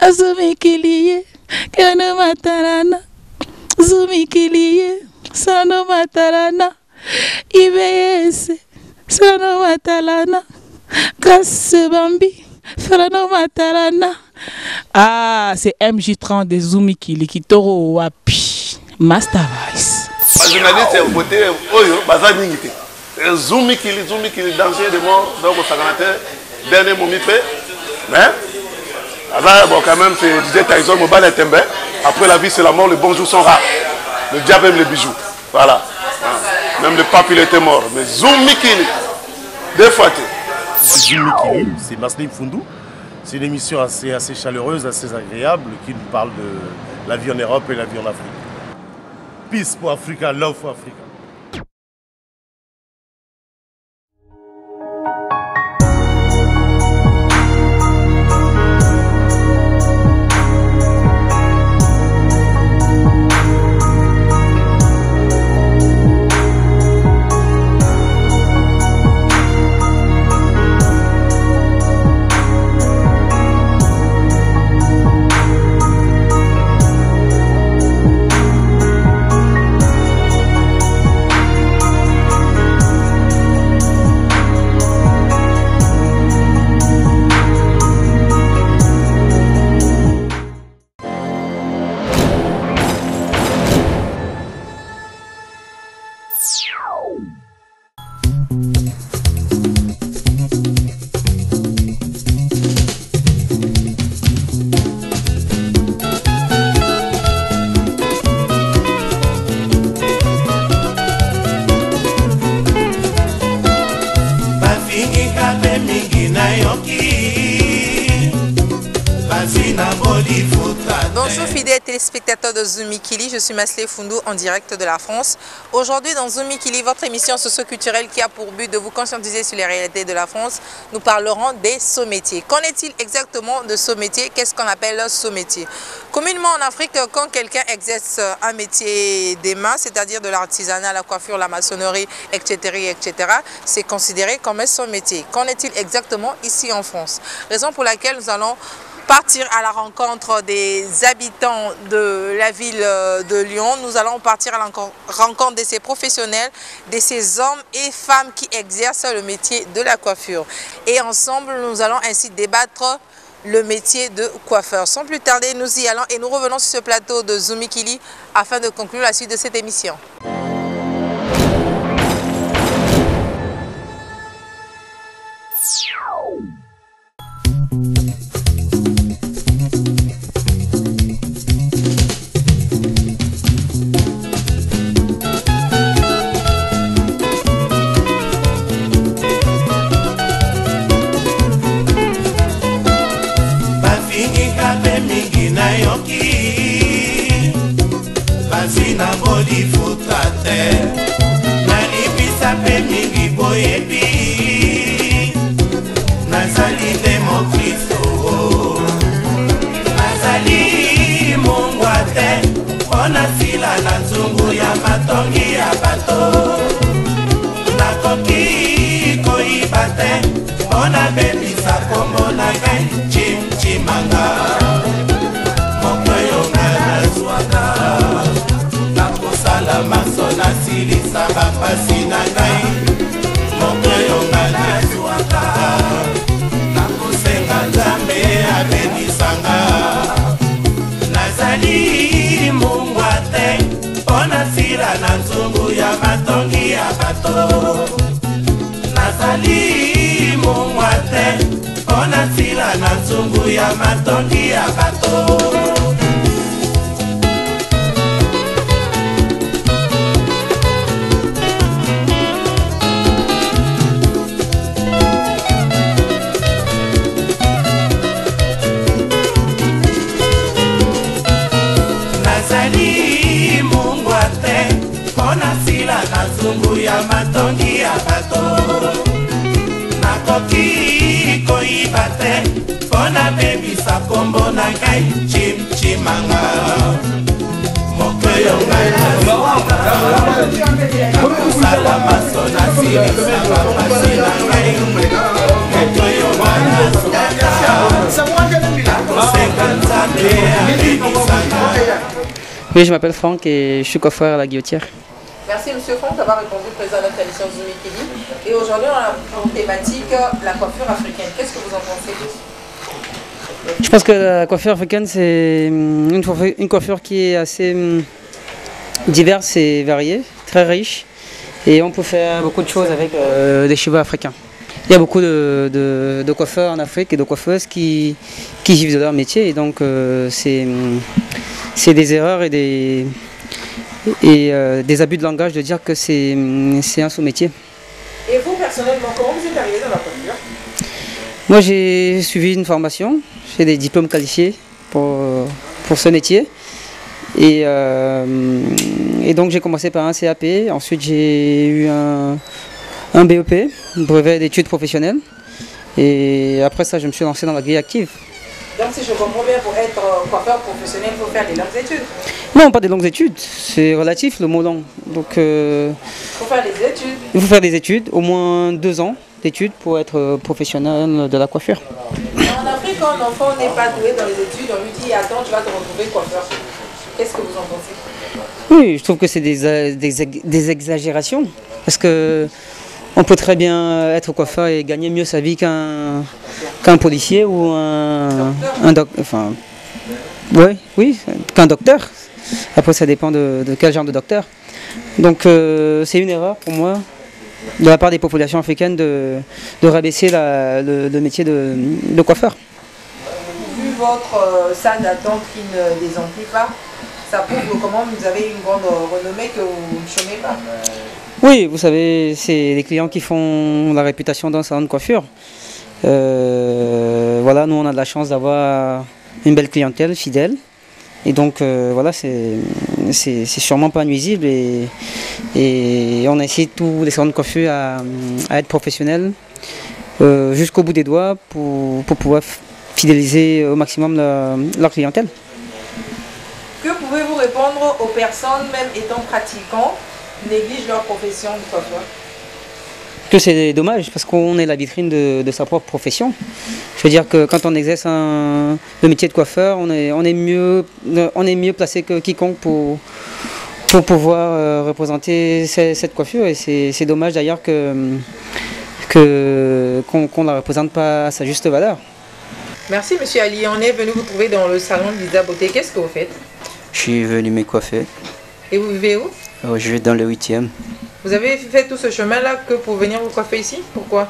Azumikiliye, Kano Matarana, Zumikiliye, Sano Matarana, IBS, Sano Matalana, Kassebambi, Sano Matarana. Ah, c'est MJ30 des Zumikili qui toro wapi. Master Vice. Journaliste est au côté, Oyo, Baza Ningite. Zumikili, danger de mort, donc au Saganateur, dernier moment fait. Mais, bon, quand même, c'est disait Tyson, Mobile et Tembe. Après la vie, c'est la mort, les bons jours sont rares. Le diable aime les bijoux. Voilà. Même le pape, il était mort. Mais Zumikili, deux fois. Zumikili, c'est Maslim Fundou. C'est une émission assez chaleureuse, assez agréable, qui nous parle de la vie en Europe et la vie en Afrique. Peace pour Africa, love for Africa. Bonjour fidèles téléspectateurs de Zumikili, je suis Maslim Fundou en direct de la France. Aujourd'hui dans Zumikili, votre émission socio-culturelle qui a pour but de vous conscientiser sur les réalités de la France, nous parlerons des sous-métiers. Qu'en est-il exactement de sous-métiers? Qu'est-ce qu'on appelle sous-métier? Communément en Afrique, quand quelqu'un exerce un métier des mains, c'est-à-dire de l'artisanat, la coiffure, la maçonnerie, etc., c'est considéré comme un sous-métier. Qu'en est-il exactement ici en France? Raison pour laquelle nous allons partir à la rencontre des habitants de la ville de Lyon. Nous allons partir à la rencontre de ces professionnels, de ces hommes et femmes qui exercent le métier de la coiffure. Et ensemble, nous allons ainsi débattre le métier de coiffeur. Sans plus tarder, nous y allons et nous revenons sur ce plateau de Zumikili afin de conclure la suite de cette émission. Oui, je m'appelle Franck et je suis coiffeur à la Guillotière. Merci Monsieur Franck d'avoir répondu présent à notre émission Zoumi Kili. Et aujourd'hui, on a pour thématique la coiffure africaine. Qu'est-ce que vous en pensez? Je pense que la coiffure africaine, c'est une coiffure qui est assez diverse et variée, très riche. Et on peut faire beaucoup de choses avec des cheveux africains. Il y a beaucoup de coiffeurs en Afrique et de coiffeuses qui vivent de leur métier. Et donc, c'est des erreurs et des abus de langage de dire que c'est un sous-métier. Et vous, personnellement, comment vous êtes arrivé dans la coiffure? Moi, j'ai suivi une formation, j'ai des diplômes qualifiés pour ce métier. Et donc, j'ai commencé par un CAP, ensuite j'ai eu un BEP, brevet d'études professionnelles. Et après ça, je me suis lancé dans la grille active. Donc, si je comprends bien, pour être coiffeur professionnel, il faut faire des longues études? Non, pas des longues études, c'est relatif le mot long. Donc, il faut faire des études? Il faut faire des études, au moins 2 ans d'études pour être professionnel de la coiffure. En Afrique, quand un enfant n'est pas doué dans les études, on lui dit attends, tu vas te retrouver coiffeur. Qu'est-ce que vous en pensez? Oui, je trouve que c'est des exagérations. Parce que on peut très bien être coiffeur et gagner mieux sa vie qu'un policier ou qu'un docteur. Après, ça dépend de quel genre de docteur. Donc, c'est une erreur pour moi, de la part des populations africaines, de rabaisser le métier de coiffeur. Vu votre salle d'attente qui ne désemplit pas, ça prouve comment vous avez une grande renommée que vous ne chômez pas. Oui, vous savez, c'est les clients qui font la réputation d'un salon de coiffure. Voilà, nous on a de la chance d'avoir une belle clientèle fidèle. Et donc voilà, c'est sûrement pas nuisible et on incite tous les salons de coiffure à être professionnels jusqu'au bout des doigts pour pouvoir fidéliser au maximum leur clientèle. Que pouvez-vous répondre aux personnes, même étant pratiquants, négligent leur profession de coiffeur? Que c'est dommage parce qu'on est la vitrine de sa propre profession. Je veux dire que quand on exerce le métier de coiffeur, on est mieux placé que quiconque pour pouvoir représenter cette coiffure. Et c'est dommage d'ailleurs qu'on ne la représente pas à sa juste valeur. Merci Monsieur Ali. On est venu vous trouver dans le salon de Lisa Beauté. Qu'est-ce que vous faites? Je suis venu me coiffer. Et vous vivez où? Je vais dans le 8e. Vous avez fait tout ce chemin-là que pour venir vous coiffer ici? Pourquoi?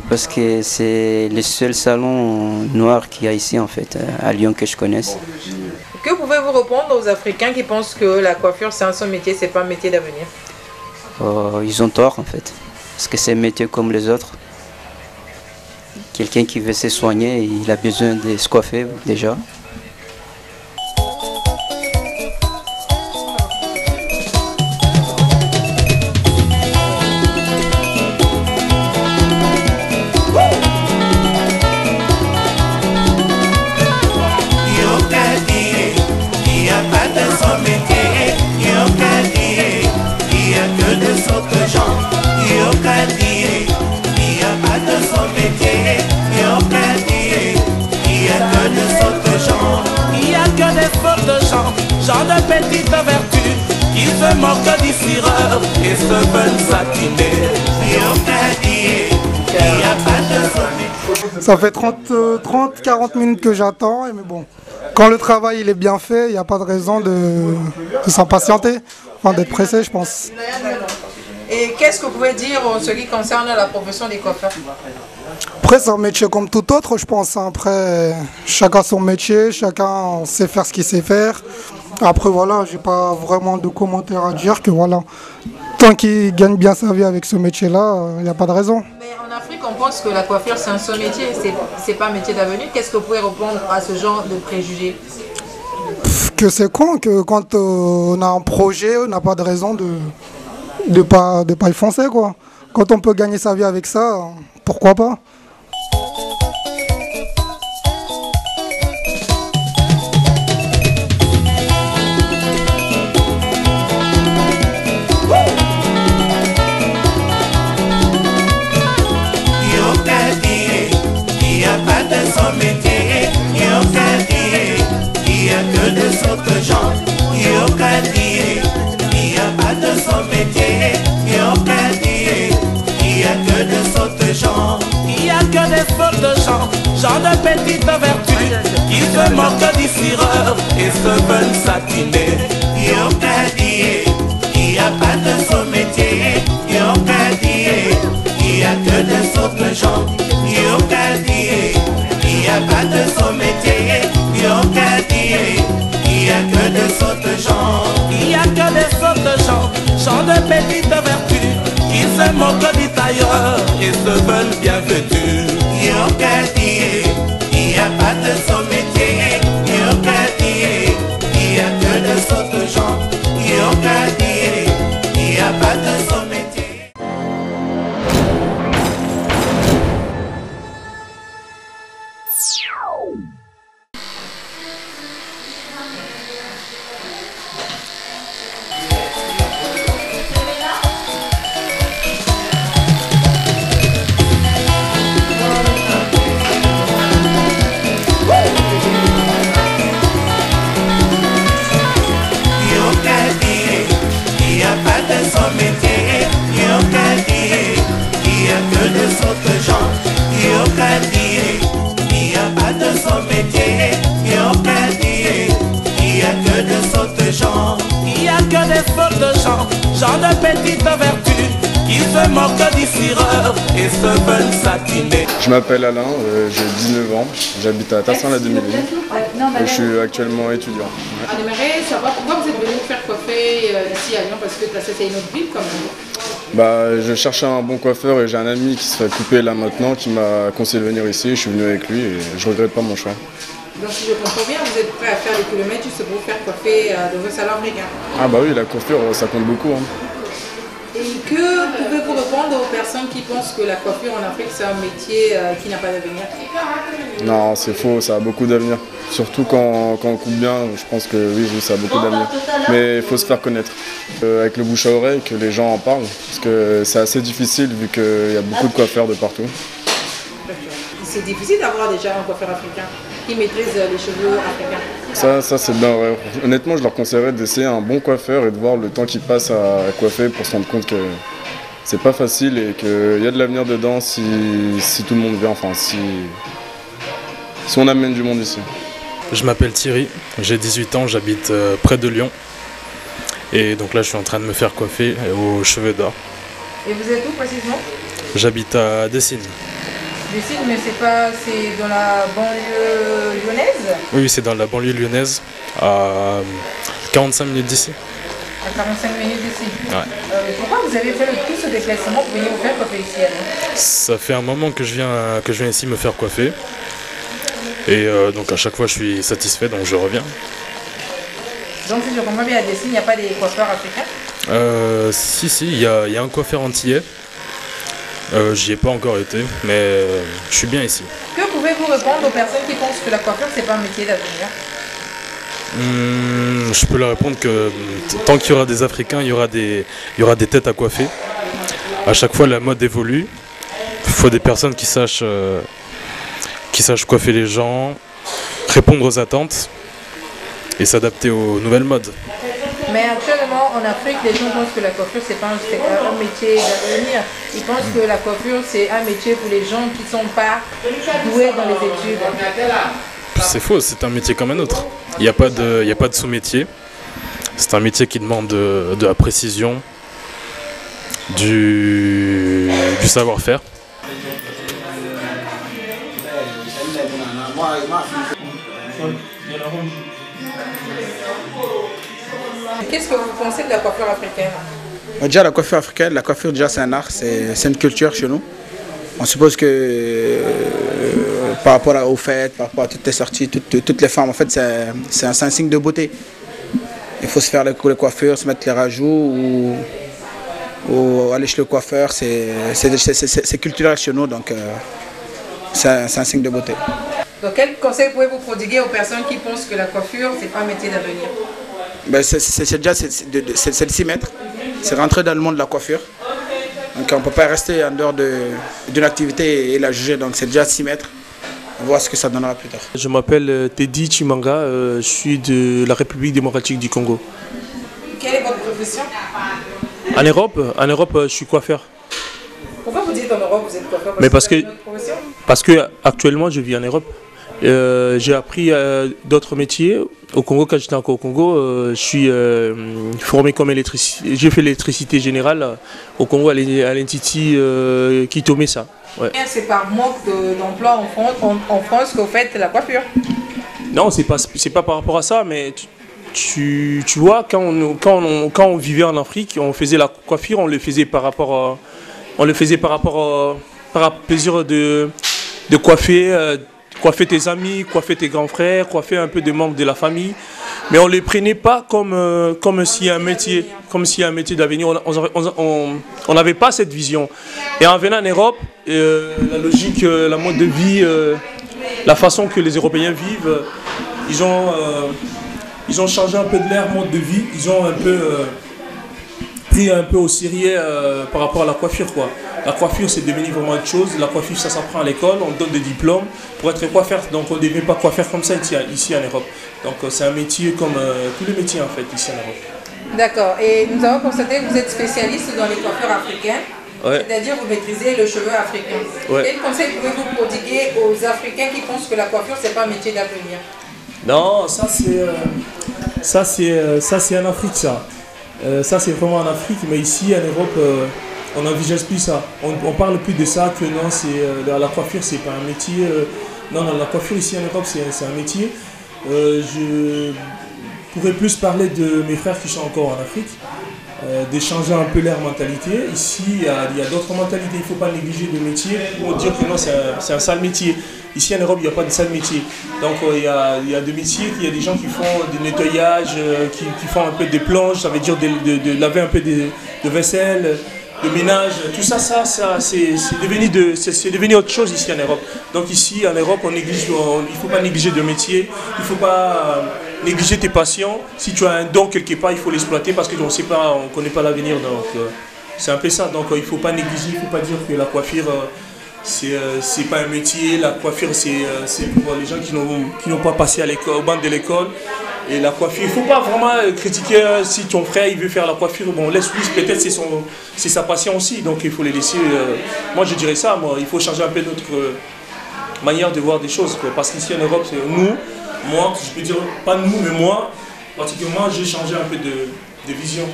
Parce que c'est le seul salon noir qu'il y a ici en fait, à Lyon que je connaisse. Que pouvez-vous répondre aux Africains qui pensent que la coiffure c'est un seul métier, c'est pas un métier d'avenir? Ils ont tort en fait, parce que c'est un métier comme les autres. Quelqu'un qui veut se soigner, il a besoin de se coiffer déjà. Genre de petite vertu qui se moque du fureur et se veulent satiner. Ça fait 30-40 minutes que j'attends, mais bon, quand le travail il est bien fait, il n'y a pas de raison de s'impatienter, enfin d'être pressé je pense. Et qu'est-ce que vous pouvez dire en ce qui concerne la profession des coiffeurs? Après c'est un métier comme tout autre je pense, après chacun son métier, chacun sait faire ce qu'il sait faire. Après voilà, j'ai pas vraiment de commentaires à dire que voilà, tant qu'il gagne bien sa vie avec ce métier-là, il n'y a pas de raison. Mais en Afrique, on pense que la coiffure c'est un seul métier, c'est pas un métier d'avenir. Qu'est-ce que vous pouvez répondre à ce genre de préjugés? Que c'est con, que quand on a un projet, on n'a pas de raison de pas y foncer quoi. Quand on peut gagner sa vie avec ça, pourquoi pas? Il y a que des autres gens, gens de petite vertu, qui se moquent du fureur et se veulent satiner. Il n'y a pas de son métier, il n'y a que des autres gens. Il n'y a pas de son métier, il n'y a que des autres gens. Il n'y a que des autres gens de petite vertu, qui se moquent du tailleur et se veulent bien vêtus. Il n'y a pas de son métier, il n'y a que des autres gens. Il n'y a pas de son métier. Gens de petite vertu, qui se moquent du fureur et se veulent satiner. Je m'appelle Alain, j'ai 19 ans, j'habite à Tassin-la-Demi-Lune et je suis actuellement étudiant. On aimerait savoir pourquoi vous êtes venu vous faire coiffer ici à Lyon, parce que c'est une autre ville quand même. Je cherchais un bon coiffeur et j'ai un ami qui se fait couper là maintenant qui m'a conseillé de venir ici. Je suis venu avec lui et je regrette pas mon choix. Donc si je comprends bien, vous êtes prêt à faire des kilomètres juste pour vous faire coiffer dans un salon africain. Ah bah oui, la coiffure ça compte beaucoup. Hein. Et que pouvez-vous répondre aux personnes qui pensent que la coiffure en Afrique c'est un métier qui n'a pas d'avenir? Non, c'est faux, ça a beaucoup d'avenir. Surtout quand on coupe bien, je pense que oui, ça a beaucoup d'avenir. Mais il faut se faire connaître. Avec le bouche à oreille, que les gens en parlent, parce que c'est assez difficile vu qu'il y a beaucoup de coiffeurs de partout. C'est difficile d'avoir déjà un coiffeur africain qui maîtrise les cheveux africains. Ça c'est bien vrai. Honnêtement, je leur conseillerais d'essayer un bon coiffeur et de voir le temps qu'ils passent à coiffer pour se rendre compte que c'est pas facile et qu'il y a de l'avenir dedans si tout le monde vient, enfin si on amène du monde ici. Je m'appelle Thierry, j'ai 18 ans, j'habite près de Lyon. Et donc là je suis en train de me faire coiffer aux cheveux d'or. Et vous êtes où précisément? J'habite à Dessines. Dessines, mais c'est dans la banlieue lyonnaise? Oui, c'est dans la banlieue lyonnaise, à 45 minutes d'ici. À 45 minutes d'ici? Ouais. Pourquoi vous avez fait tout ce déplacement pour venir vous faire coiffer ici à Lyon? Ça fait un moment que je viens ici me faire coiffer. Et donc à chaque fois je suis satisfait, donc je reviens. Donc si je comprends bien, à Dessines, il n'y a pas des coiffeurs africains? Si, il y a un coiffeur antillais. J'y ai pas encore été, mais je suis bien ici. Que pouvez-vous répondre aux personnes qui pensent que la coiffure c'est pas un métier d'avenir? Je peux leur répondre que tant qu'il y aura des Africains, il y aura des têtes à coiffer. À chaque fois la mode évolue. Il faut des personnes qui sachent coiffer les gens, répondre aux attentes et s'adapter aux nouvelles modes. Mais actuellement, en Afrique, les gens pensent que la coiffure, c'est pas un métier d'avenir. Ils pensent que la coiffure, c'est un métier pour les gens qui ne sont pas doués dans les études. C'est faux, c'est un métier comme un autre. Il n'y a pas de sous-métier. C'est un métier qui demande de la précision, du savoir-faire. Qu'est-ce que vous pensez de la coiffure africaine? Déjà la coiffure africaine, déjà c'est un art, c'est une culture chez nous. On suppose que par rapport aux fêtes, par rapport à toutes les sorties, toutes les femmes, en fait c'est un signe de beauté. Il faut se faire les coiffures, se mettre les rajouts ou aller chez le coiffeur, c'est culturel chez nous, donc c'est un signe de beauté. Donc quel conseil pouvez-vous prodiguer aux personnes qui pensent que la coiffure c'est pas un métier d'avenir? C'est de s'y mettre, c'est rentrer dans le monde de la coiffure. Donc on ne peut pas rester en dehors d'une activité et la juger, donc c'est déjà s'y mettre, voir ce que ça donnera plus tard. Je m'appelle Teddy Chimanga, je suis de la République démocratique du Congo. Quelle est votre profession? En Europe, je suis coiffeur. Pourquoi vous dites en Europe vous êtes coiffeur? Mais parce que actuellement je vis en Europe. J'ai appris d'autres métiers. Au Congo, quand j'étais encore au Congo, je suis formé comme électricien. J'ai fait l'électricité générale au Congo à l'Entity Kitomesa. Ouais. C'est par manque d'emploi en France que vous faites la coiffure? Non, c'est pas par rapport à ça, mais tu vois, quand on vivait en Afrique, on faisait la coiffure, on le faisait par plaisir de coiffer. Coiffer tes amis, coiffer tes grands frères, coiffer un peu des membres de la famille. Mais on ne les prenait pas comme s'il y a un métier, d'avenir. On n'avait pas cette vision. Et en venant en Europe, la logique, la mode de vie, la façon que les Européens vivent, ils ont changé un peu de leur mode de vie. Ils ont un peu pris un peu au sérieux par rapport à la coiffure, quoi. La coiffure, c'est devenu vraiment autre chose. La coiffure, ça s'apprend à l'école, on donne des diplômes pour être coiffeur. Donc on ne devient pas coiffeur comme ça ici en Europe. Donc c'est un métier comme tous les métiers en fait ici en Europe. D'accord. Et nous avons constaté que vous êtes spécialiste dans les coiffures africaines. Ouais. C'est-à-dire vous maîtrisez le cheveu africain. Ouais. Quel conseil pouvez-vous prodiguer aux Africains qui pensent que la coiffure, c'est pas un métier d'avenir? Non, ça c'est en Afrique ça. Ça c'est vraiment en Afrique, mais ici en Europe, on n'envisage plus ça. On parle plus de ça, que non, la coiffure c'est pas un métier. Non, la coiffure ici en Europe c'est un métier. Je pourrais plus parler de mes frères qui sont encore en Afrique, d'échanger un peu leur mentalité. Ici il y a d'autres mentalités, il ne faut pas négliger le métier pour dire que non c'est un sale métier. Ici en Europe, il n'y a pas de sale métier. Donc il y a des métiers, il y a des gens qui font du nettoyage, qui font un peu des plonges, ça veut dire de laver un peu de vaisselle, de ménage. Tout ça c'est devenu autre chose ici en Europe. Donc ici en Europe, il ne faut pas négliger de métier, il ne faut pas négliger tes passions. Si tu as un don quelque part, il faut l'exploiter parce qu'on ne connaît pas l'avenir. Donc c'est un peu ça. Donc il ne faut pas négliger, il ne faut pas dire que la coiffure... c'est pas un métier, la coiffure c'est pour les gens qui n'ont pas passé au banc de l'école. Et la coiffure, il ne faut pas vraiment critiquer si ton frère il veut faire la coiffure, bon laisse-lui, peut-être c'est sa passion aussi, donc il faut les laisser. Moi je dirais ça, il faut changer un peu notre manière de voir des choses, quoi. Parce qu'ici en Europe, c'est moi, je peux dire pas nous, mais moi, particulièrement j'ai changé un peu de vision.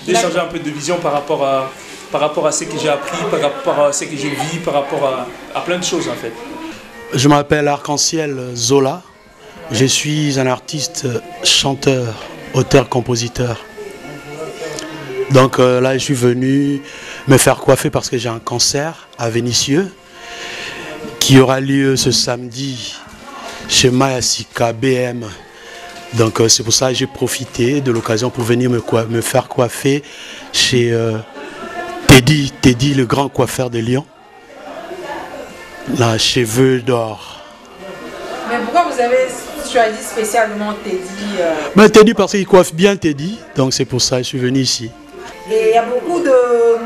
J'ai changé un peu de vision par rapport à ce que j'ai appris, par rapport à ce que je vis, par rapport à plein de choses en fait. Je m'appelle Arc-en-Ciel Zola. Je suis un artiste, chanteur, auteur, compositeur. Donc là, je suis venu me faire coiffer parce que j'ai un concert à Vénissieux qui aura lieu ce samedi chez Mayasika BM. Donc c'est pour ça que j'ai profité de l'occasion pour venir me faire coiffer chez Teddy, le grand coiffeur de Lyon. La cheveux d'or. Mais pourquoi vous avez choisi spécialement Teddy Teddy parce qu'il coiffe bien Teddy, donc c'est pour ça que je suis venu ici. Et il y a beaucoup de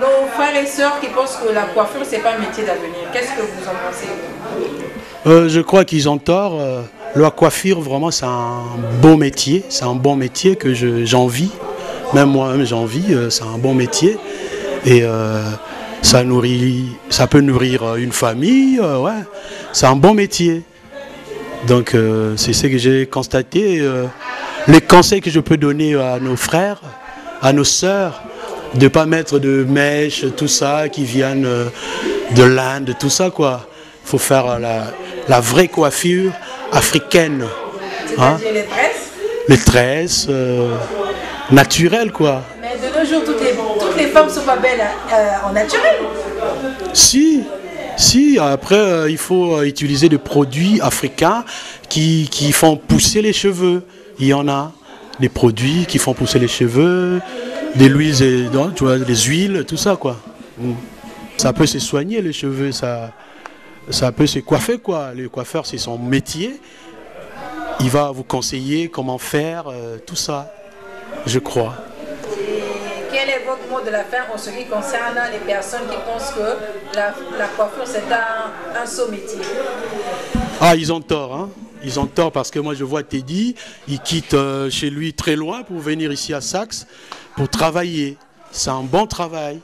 nos frères et sœurs qui pensent que la coiffure c'est pas un métier d'avenir. Qu'est-ce que vous en pensez? Je crois qu'ils ont tort. La coiffure vraiment c'est un beau métier, c'est un bon métier que j'envie. Même moi-même j'envie, c'est un bon métier. Et ça peut nourrir une famille, ouais. C'est un bon métier. Donc c'est ce que j'ai constaté. Les conseils que je peux donner à nos frères, à nos sœurs, de ne pas mettre de mèches, tout ça, qui viennent de l'Inde, tout ça quoi. Il faut faire la vraie coiffure africaine. C'est-à-dire les tresses? Les tresses, naturelles quoi. Mais de nos jours, toutes les femmes ne sont pas belles en naturel. Si, après il faut utiliser des produits africains qui font pousser les cheveux. Il y en a des produits qui font pousser les cheveux, des huiles, tu vois, des huiles, tout ça quoi. Ça peut se soigner les cheveux, ça peut se coiffer quoi. Le coiffeur c'est son métier. Il va vous conseiller comment faire tout ça, je crois. Quel est votre mot de la fin en ce qui concerne les personnes qui pensent que la coiffure c'est un saut métier? Ah, ils ont tort, hein. Ils ont tort parce que moi je vois Teddy, il quitte chez lui très loin pour venir ici à Saxe pour travailler. C'est un bon travail.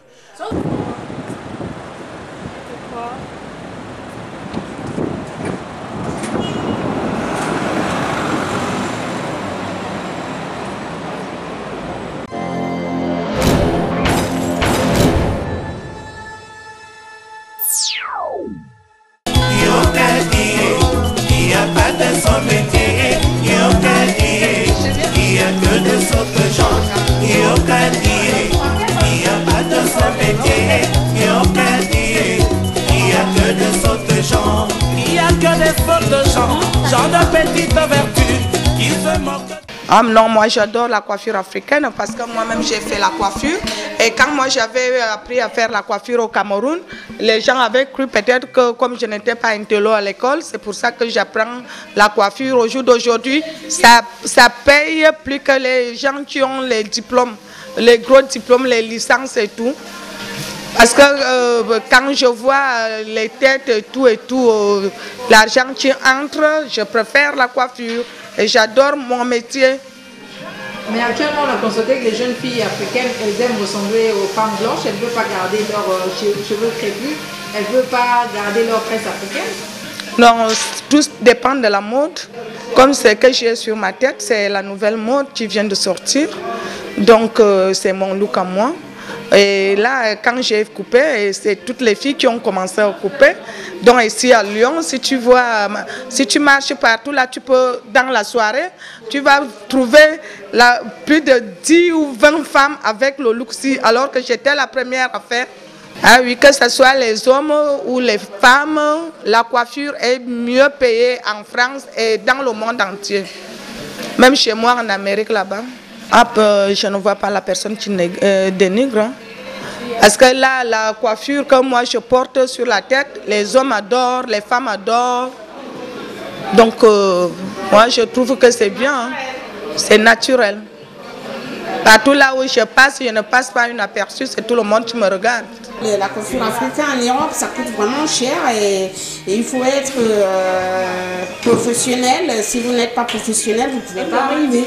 Ah non, moi j'adore la coiffure africaine parce que moi-même j'ai fait la coiffure. Et quand moi j'avais appris à faire la coiffure au Cameroun, les gens avaient cru peut-être que comme je n'étais pas intello à l'école, c'est pour ça que j'apprends la coiffure. Au jour d'aujourd'hui, ça paye plus que les gens qui ont les diplômes, les gros diplômes, les licences et tout. Parce que quand je vois les têtes et tout, l'argent qui entre, je préfère la coiffure et j'adore mon métier. Mais actuellement, on a constaté que les jeunes filles africaines, elles aiment ressembler aux femmes blanches, elles ne veulent pas garder leurs cheveux crépus, elles ne veulent pas garder leur tresse africaine. Non, tout dépend de la mode. Comme ce que j'ai sur ma tête, c'est la nouvelle mode qui vient de sortir. Donc c'est mon look à moi. Et là, quand j'ai coupé, c'est toutes les filles qui ont commencé à couper. Donc ici à Lyon, si tu marches partout, là, tu peux, dans la soirée, tu vas trouver plus de 10 ou 20 femmes avec le look-ci, alors que j'étais la première à faire. Ah oui, que ce soit les hommes ou les femmes, la coiffure est mieux payée en France et dans le monde entier. Même chez moi en Amérique là-bas. Je ne vois pas la personne qui dénigre. Hein. Parce que là, la coiffure que moi je porte sur la tête, les hommes adorent, les femmes adorent. Donc, moi je trouve que c'est bien, hein. C'est naturel. Partout là où je passe, je ne passe pas inaperçu, c'est tout le monde qui me regarde. La coiffure africaine en Europe, ça coûte vraiment cher et il faut être professionnel. Si vous n'êtes pas professionnel, vous ne pouvez pas arriver.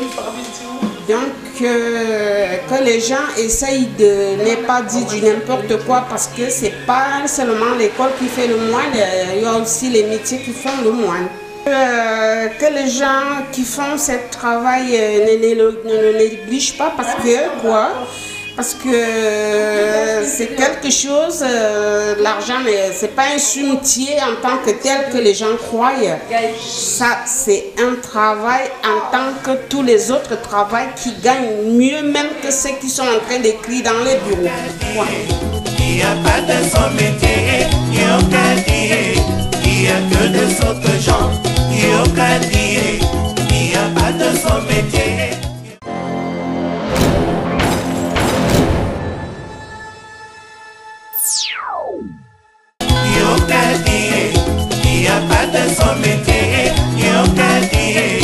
Donc, que les gens essayent de ne pas dire du n'importe quoi parce que ce n'est pas seulement l'école qui fait le moine, il y a aussi les métiers qui font le moine. Que les gens qui font ce travail ne le négligent pas parce que quoi? Parce que c'est quelque chose, l'argent, ce n'est pas un cimetière en tant que tel que les gens croient. Ça, c'est un travail en tant que tous les autres travails qui gagnent mieux même que ceux qui sont en train d'écrire dans les bureaux. Il n'y a pas de son métier, il n'y a aucun dire, il n'y a que des autres gens, il n'y a aucun dire, il n'y a pas de son métier. Il n'y a pas de son métier, il n'y a aucun dire,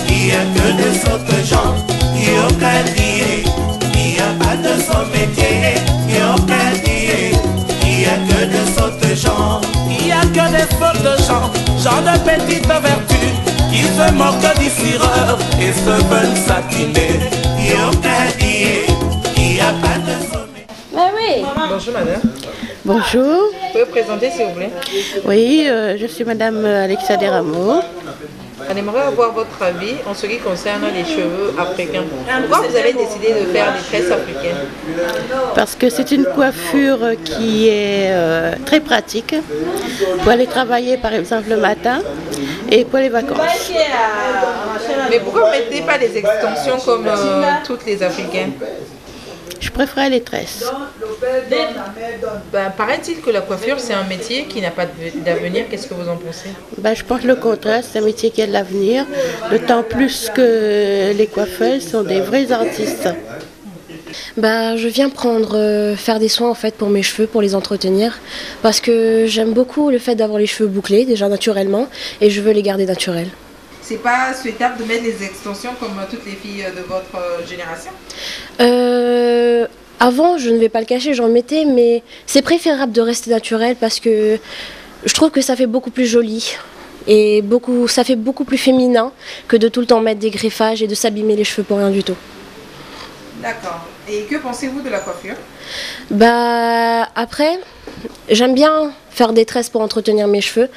il n'y a que des autres gens, il n'y a aucun dire, il n'y a pas de son métier, il n'y a aucun dire, il n'y a que des autres gens, il n'y a que des autres gens, gens de petites vertus, qui se moquent du fureur et se veulent satiner, il n'y a aucun dire, il n'y a pas de son métier. Ah oui. Bonjour madame. Bonjour. Vous pouvez vous présenter s'il vous plaît? Oui, je suis madame Alexa Desrameaux. On aimerait avoir votre avis en ce qui concerne les cheveux africains. Pourquoi vous avez décidé de faire des tresses africaines? Parce que c'est une coiffure qui est très pratique pour aller travailler par exemple le matin et pour les vacances. Mais pourquoi vous ne mettez pas des extensions comme toutes les Africaines? Je préfère les tresses. Ben, paraît-il que la coiffure, c'est un métier qui n'a pas d'avenir. Qu'est-ce que vous en pensez? Ben, je pense le contraire, c'est un métier qui a de l'avenir, d'autant plus que les coiffeurs sont des vrais artistes. Bah, je viens faire des soins en fait pour mes cheveux, pour les entretenir, parce que j'aime beaucoup le fait d'avoir les cheveux bouclés, déjà naturellement, et je veux les garder naturels. C'est pas souhaitable de mettre les extensions comme toutes les filles de votre génération? Avant, je ne vais pas le cacher, j'en mettais, mais c'est préférable de rester naturel parce que je trouve que ça fait beaucoup plus joli et ça fait beaucoup plus féminin que de tout le temps mettre des greffages et de s'abîmer les cheveux pour rien du tout. D'accord. Et que pensez-vous de la coiffure? Bah, après, J'aime bien faire des tresses pour entretenir mes cheveux,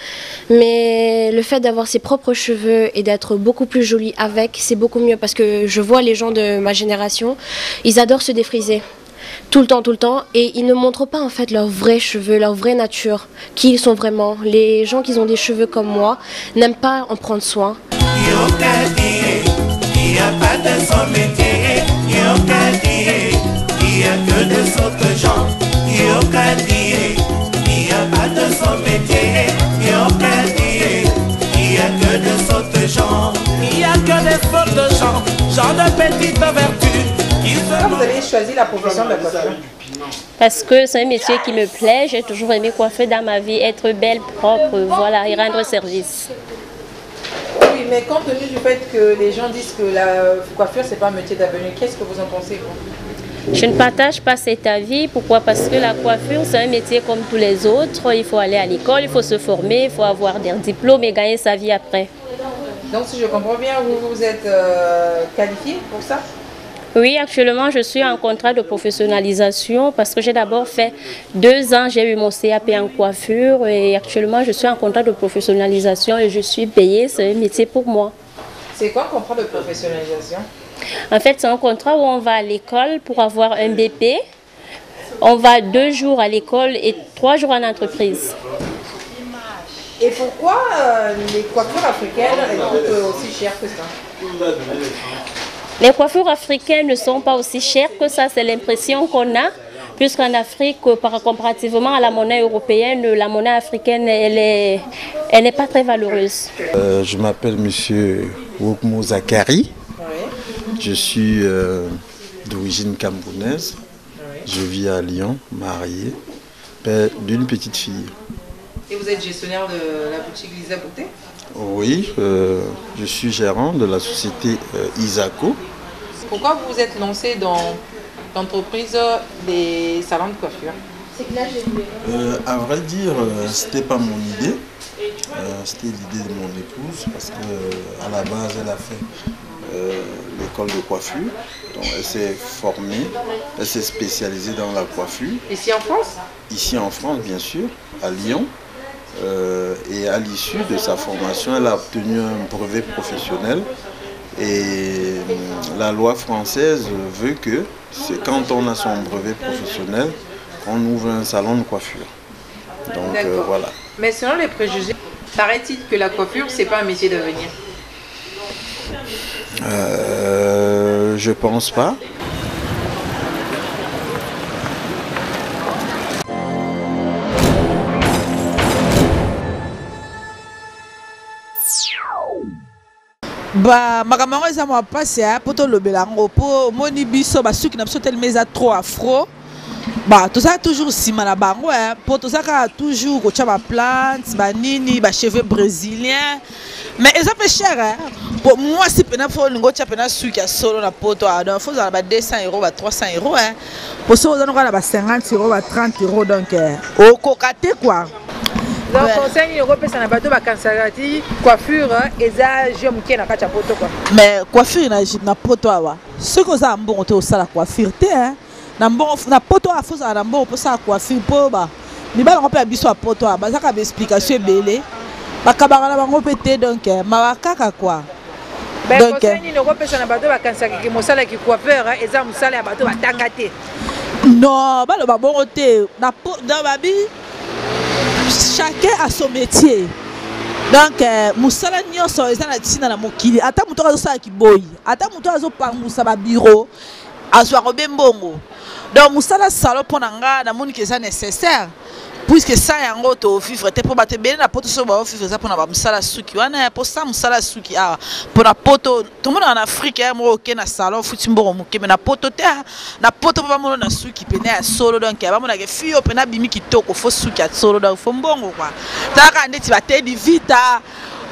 mais le fait d'avoir ses propres cheveux et d'être beaucoup plus jolie avec, c'est beaucoup mieux parce que je vois les gens de ma génération, ils adorent se défriser. Tout le temps, et ils ne montrent pas en fait leurs vrais cheveux, leur vraie nature, qui ils sont vraiment. Les gens qui ont des cheveux comme moi n'aiment pas en prendre soin. Il n'y a pas de son métier, il n'y a que de sortes gens. Il n'y a pas de son métier, il n'y a que de sortes gens. Il n'y a que des sortes gens, gens de petites vertus. Pourquoi vous avez choisi la profession de la coiffure? Parce que c'est un métier qui me plaît, j'ai toujours aimé coiffer dans ma vie, être belle, propre, voilà, et rendre service. Oui, mais compte tenu du fait que les gens disent que la coiffure, c'est pas un métier d'avenir, qu'est-ce que vous en pensez, vous? Je ne partage pas cet avis. Pourquoi? Parce que la coiffure, c'est un métier comme tous les autres. Il faut aller à l'école, il faut se former, il faut avoir des diplômes et gagner sa vie après. Donc, si je comprends bien, vous êtes qualifié pour ça? Oui, actuellement, je suis en contrat de professionnalisation parce que j'ai d'abord fait 2 ans, j'ai eu mon CAP en coiffure et actuellement, je suis en contrat de professionnalisation et je suis payée. C'est un métier pour moi. C'est quoi un contrat de professionnalisation? En fait, c'est un contrat où on va à l'école pour avoir un BP. On va 2 jours à l'école et 3 jours en entreprise. Et pourquoi les coiffures africaines elles coûtent aussi cher que ça? Les coiffures africaines ne sont pas aussi chères que ça, c'est l'impression qu'on a, puisqu'en Afrique, comparativement à la monnaie européenne, la monnaie africaine, elle n'est pas très valeureuse. Je m'appelle Monsieur Wokmo Zakari. Je suis d'origine camerounaise. Je vis à Lyon, marié, père d'une petite fille. Et vous êtes gestionnaire de la boutique Lisa Beauté? Oui, je suis gérant de la société Isaco. Pourquoi vous vous êtes lancé dans l'entreprise des salons de coiffure? À vrai dire, c'était pas mon idée. C'était l'idée de mon épouse parce qu'à la base, elle a fait l'école de coiffure. Donc elle s'est formée, elle s'est spécialisée dans la coiffure. Ici en France? Ici en France, bien sûr, à Lyon. Et à l'issue de sa formation, elle a obtenu un brevet professionnel. Et la loi française veut que c'est quand on a son brevet professionnel qu'on ouvre un salon de coiffure. Donc voilà. Mais selon les préjugés, paraît-il que la coiffure, c'est pas un métier d'avenir? Je pense pas. Bah makambo yango eza mwa pasi po tolobela yango po moni biso basuki na biso telema eza trop afro. Bah tozala toujours nsima na bango po tozalaka toujours kotia baplante banini bacheveux brésilien mais eza mpe cher po mwasi mpena fo olingi otia mpena suki ya solo na poto donc fo ozala ba 200 euros ba 300 euros po so oza noka na ba 50 euros ba 30 euros donc okoka te quoi. Donc conseil ni repesa na bato bakansaka ti coiffure eza je moke na kati ya poto quoi. Mais coiffure na poto awa soki oza mbongo te osala coiffure te na mbongo na poto awa fozala na mbongo posala coiffure po ba mibala ngo mpe ya biso ya poto awa bazaka baexplication ebele bakabaka na bango mpe te donc mawa kaka quoi. Donc conseil ni repesa na bato bakansaka ki mosala ki coiffeur eza mosala ya bato batanga te. Non baloba bongo te na dans babi chacun a son métier. Donc musala nyonso eza na tina na mokili ata muto azosala kiboyi ata muto azopangusa ba bureau azwa robembongo. Donc musala salon pona nga na moni que ça nécessaire puisque ça yango to vivre te po ba te bele na poto so ba vivre ça pona ba musala suki wana po sa musala suki pona poto tout monde en Afrique mo ke na salon futi mbongo moke na poto te na poto pa mo na suki pena ya solo donc ba mo na ke fio pena bimi kitoko fo suki ya solo donc fo mbongo kwa taka ndeti ba te di vita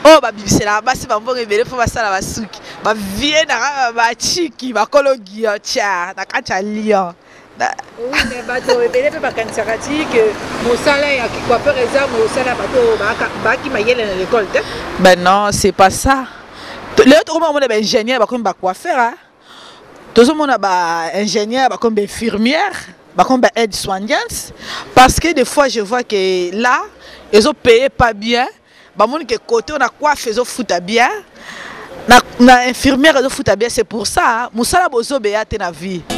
oh ba bibisela basi ba mbongo ebele fo basala ba suki ba vie na ba chiki ba kologi tia na kati Lyon. Oui, mais bato ebele pe bakanisaka ti que mosala ya coiffeur eza mosala bato baki mayele na l'école te. Ben non, c'est pas ça. Les autres on a ba ingénieur ba comme ba coiffeur tozomona ba ingénieur ba comme ba infirmière comme aide soignante, parce que des fois je vois que là, ils ont payé pas bien. Que côté on a quoi faire foot bien. Na infirmière ils ont foot bien, c'est pour ça. Moussala bozo béate na vie. Il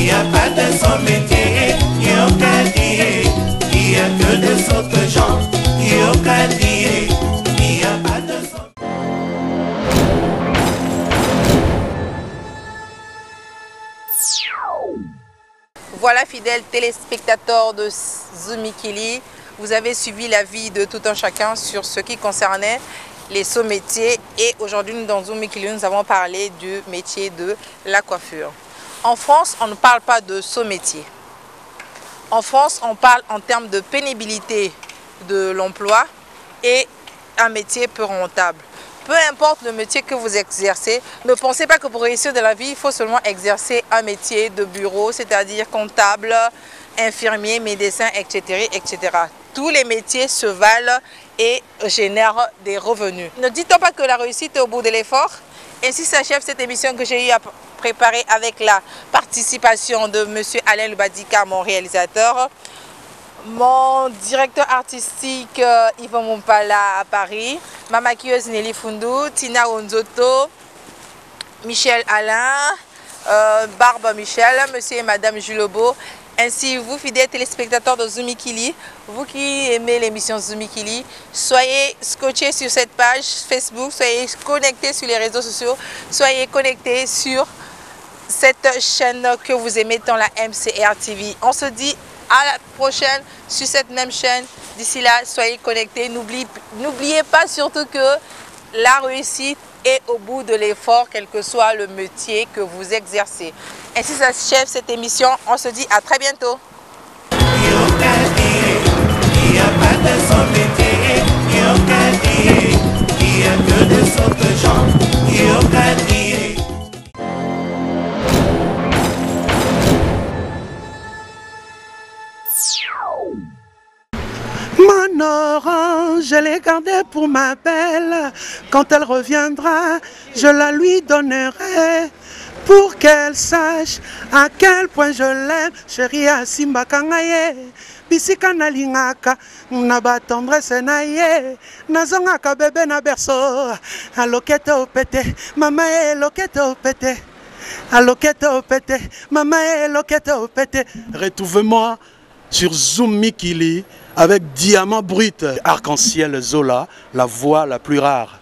n'y a pas de son métier, il n'y a que des autres gens. Il n'y a pas de son... Voilà, fidèles téléspectateurs de Zoomikili, vous avez suivi la vie de tout un chacun sur ce qui concernait les sauts métiers. Et aujourd'hui, dans Zoomikili, nous avons parlé du métier de la coiffure. En France, on ne parle pas de saut métier. En France, on parle en termes de pénibilité de l'emploi et un métier peu rentable. Peu importe le métier que vous exercez, ne pensez pas que pour réussir dans la vie, il faut seulement exercer un métier de bureau, c'est-à-dire comptable, infirmier, médecin, etc., etc. Tous les métiers se valent et génèrent des revenus. Ne dites-on pas que la réussite est au bout de l'effort? Ainsi s'achève cette émission que j'ai eu à préparer avec la participation de M. Alain Lubadika, mon réalisateur, mon directeur artistique Yvan Mompala à Paris, ma maquilleuse Nelly Fundu, Tina Onzoto, Michel Alain, Barbe Michel, monsieur et madame Julobo, ainsi vous fidèles téléspectateurs de Zoomikili, vous qui aimez l'émission Zoomikili, soyez scotchés sur cette page Facebook, soyez connectés sur les réseaux sociaux, soyez connectés sur cette chaîne que vous aimez tant, la MCR TV. On se dit à la prochaine sur cette même chaîne. D'ici là, soyez connectés. N'oubliez pas surtout que la réussite est au bout de l'effort, quel que soit le métier que vous exercez. Ainsi s'achève cette émission. On se dit à très bientôt. Mon orange, je l'ai gardée pour ma belle. Quand elle reviendra, je la lui donnerai. Pour qu'elle sache à quel point je l'aime. Chérie Asimba Kangaye. Bisika na lingaka, na ba tendresse na ye. Nazongaka bébé na berceau. Alokete opete, mama e lokete opete. Alokete opete, mama e lokete opete. Retrouve-moi sur Zoomikili avec Diamant Brut, Arc-en-Ciel Zola, la voix la plus rare.